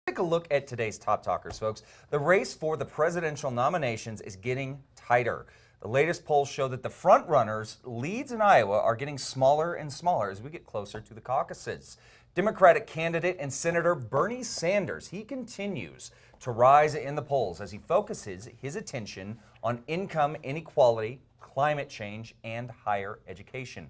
Take a look at today's top talkers, folks. The race for the presidential nominations is getting tighter. The latest polls show that the front-runners' leads in Iowa are getting smaller and smaller as we get closer to the caucuses. Democratic candidate and Senator Bernie Sanders, he continues to rise in the polls as he focuses his attention on income inequality, climate change, and higher education.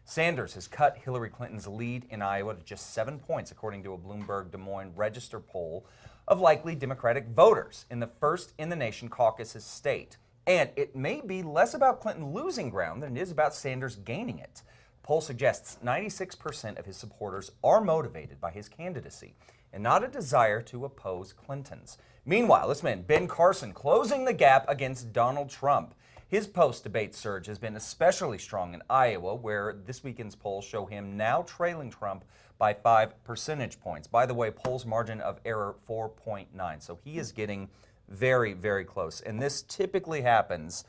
Sanders has cut Hillary Clinton's lead in Iowa to just 7 points, according to a Bloomberg Des Moines Register poll of likely Democratic voters in the first-in-the-nation caucuses state. And it may be less about Clinton losing ground than it is about Sanders gaining it. The poll suggests 96% of his supporters are motivated by his candidacy and not a desire to oppose Clinton's. Meanwhile, this man, Ben Carson, closing the gap against Donald Trump. His post-debate surge has been especially strong in Iowa, where this weekend's polls show him now trailing Trump by 5 percentage points. By the way, polls margin of error 4.9. So he is getting very, very close. And this typically happens,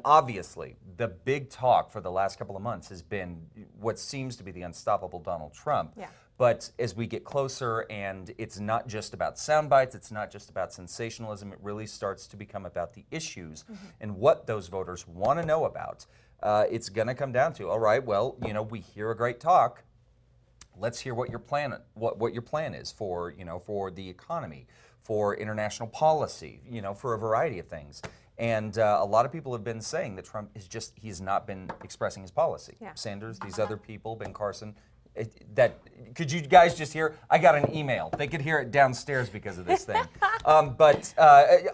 obviously, the big talk for the last couple of months has been what seems to be the unstoppable Donald Trump. Yeah. But as we get closer, and it's not just about sound bites, it's not just about sensationalism, it really starts to become about the issues and what those voters want to know about. It's going to come down to, all right, well, we hear a great talk. Let's hear what your plan is for, for the economy, for international policy, for a variety of things. And a lot of people have been saying that Trump is he's not been expressing his policy. Yeah. Sanders, these other people, Ben Carson. Could you guys just hear? I got an email. They could hear it downstairs because of this thing. But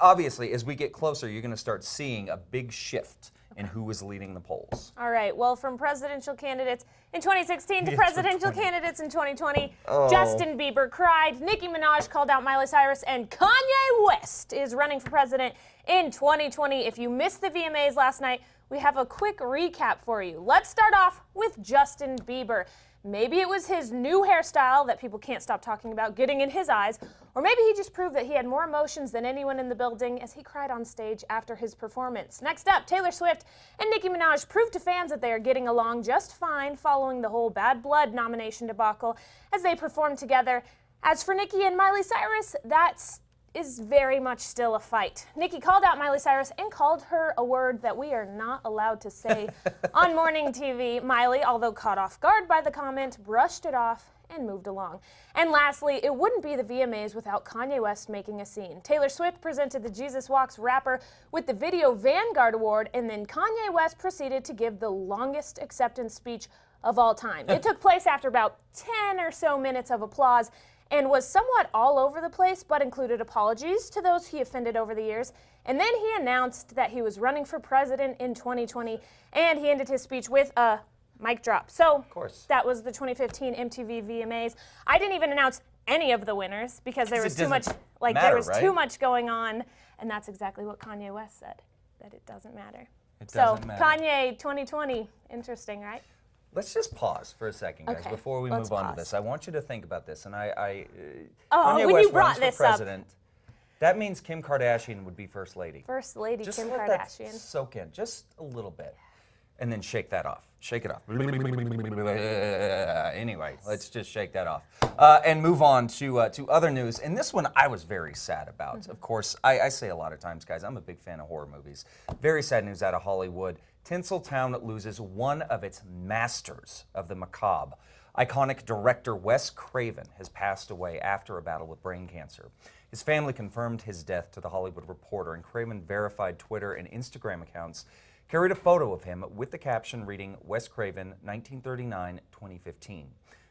obviously, as we get closer, you're going to start seeing a big shift in who is leading the polls. All right. Well, from presidential candidates in 2016 to presidential candidates in 2020, Justin Bieber cried, Nicki Minaj called out Miley Cyrus, and Kanye West is running for president in 2020. If you missed the VMAs last night, we have a quick recap for you. Let's start off with Justin Bieber. Maybe it was his new hairstyle that people can't stop talking about getting in his eyes, or maybe he just proved that he had more emotions than anyone in the building as he cried on stage after his performance. Next up, Taylor Swift and Nicki Minaj proved to fans that they are getting along just fine following the whole Bad Blood nomination debacle as they performed together. As for Nicki and Miley Cyrus, is very much still a fight. Nicki called out Miley Cyrus and called her a word that we are not allowed to say on morning TV. Miley, although caught off guard by the comment, brushed it off and moved along. And lastly, it wouldn't be the VMAs without Kanye West making a scene. Taylor Swift presented the Jesus Walks rapper with the Video Vanguard Award, and then Kanye West proceeded to give the longest acceptance speech of all time. It took place after about 10 or so minutes of applause, and was somewhat all over the place, but included apologies to those he offended over the years. And then he announced that he was running for president in 2020, and he ended his speech with a mic drop. So of course, that was the 2015 MTV VMAs. I didn't even announce any of the winners because there was too much, too much going on, and that's exactly what Kanye West said, that it doesn't matter. It doesn't matter. Kanye 2020, interesting, right? Let's just pause for a second, guys, before we move on to this. I want you to think about this. And Kanye West you brought runs for this president. That means Kim Kardashian would be first lady. First lady just Kim let Kardashian. That soak in just a little bit, and then shake that off. Shake it off. Anyway, let's just shake that off and move on to other news. And this one I was very sad about. Of course, I say a lot of times, guys, I'm a big fan of horror movies. Very sad news out of Hollywood. Tinseltown loses one of its masters of the macabre. Iconic director Wes Craven has passed away after a battle with brain cancer. His family confirmed his death to The Hollywood Reporter, and Craven verified Twitter and Instagram accounts carried a photo of him with the caption reading, Wes Craven, 1939-2015.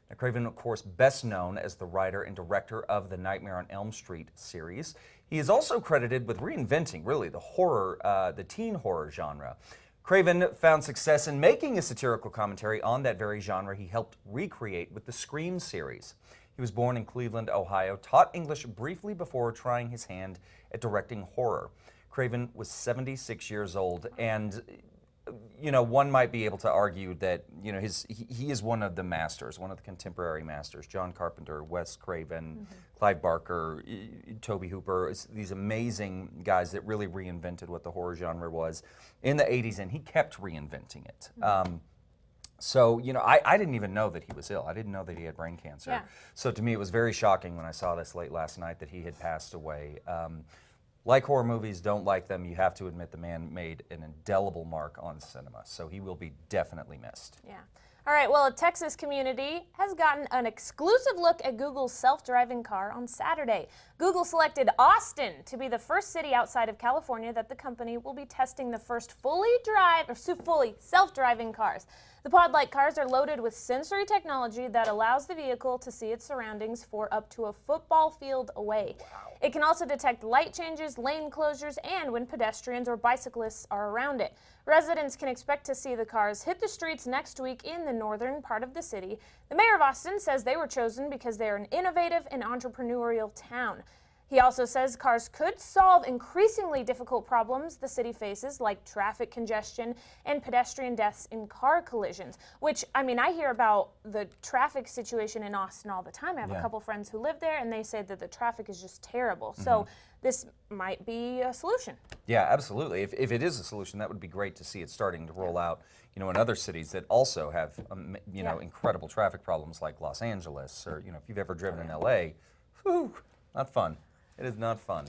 Now, Craven, of course, best known as the writer and director of the Nightmare on Elm Street series. He is also credited with reinventing, really, the teen horror genre. Craven found success in making a satirical commentary on that very genre he helped recreate with the Scream series. He was born in Cleveland, Ohio, taught English briefly before trying his hand at directing horror. Craven was 76 years old, and one might be able to argue that he is one of the masters, one of the contemporary masters. John Carpenter, Wes Craven, Clive Barker, Tobe Hooper, these amazing guys that really reinvented what the horror genre was in the 80s, and he kept reinventing it. So, you know, I didn't even know that he was ill. I didn't know that he had brain cancer. Yeah. So to me, it was very shocking when I saw this late last night that he had passed away. Like horror movies, don't like them. You have to admit the man made an indelible mark on cinema. So he will be definitely missed. Yeah. All right, well, a Texas community has gotten an exclusive look at Google's self-driving car on Saturday. Google selected Austin to be the first city outside of California that the company will be testing the first fully self-driving cars. The pod-like cars are loaded with sensory technology that allows the vehicle to see its surroundings for up to a football field away. Wow. It can also detect light changes, lane closures, and when pedestrians or bicyclists are around it. Residents can expect to see the cars hit the streets next week in the northern part of the city. The mayor of Austin says they were chosen because they are an innovative and entrepreneurial town. He also says cars could solve increasingly difficult problems the city faces, like traffic congestion and pedestrian deaths in car collisions, which, I mean, I hear about the traffic situation in Austin all the time. I have a couple friends who live there, and they say that the traffic is just terrible. So this might be a solution. Yeah, absolutely. If it is a solution, that would be great to see it starting to roll out, you know, in other cities that also have, you know, incredible traffic problems like Los Angeles, or, you know, if you've ever driven in LA, whew, not fun. It is not fun.